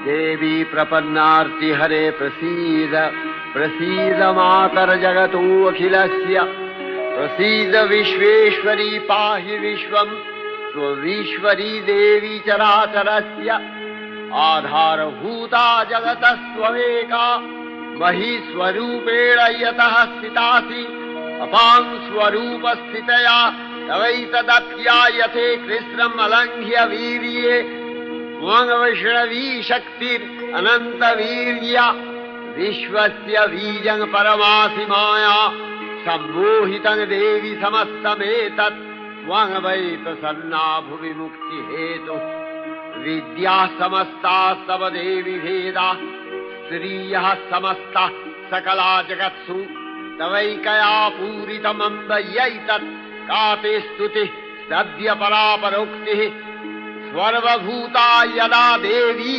देवी प्रपन्नार्तिहरे प्रसीद प्रसीद मातर्जगतो अखिलस्य प्रसीद विश्वेश्वरी पाहि विश्वम् स्वविश्वरी देवी चराचरस्य आधारभूता जगतस्त्वमेका महीस्वरूपेण यतः स्थितासि अपां स्वरूपस्थितया तवैतदप्यायते कृष्णम् अलङ्घ्य वीर्ये वैष्णवी शक्तिरनन्तवीर्या विश्वस्य बीजं परमासि माया सम्मोहितं देवि समस्तमेतत् त्वं वै प्रसन्ना भुवि मुक्तिहेतुः विद्या समस्तास्तव देवि भेदा स्त्रियः समस्ता सकला जगत्सु तवैकया पूरितमम्बयैतत् का ते स्तुतिः सद्य परापरोक्तिः सर्वभूता यदा देवी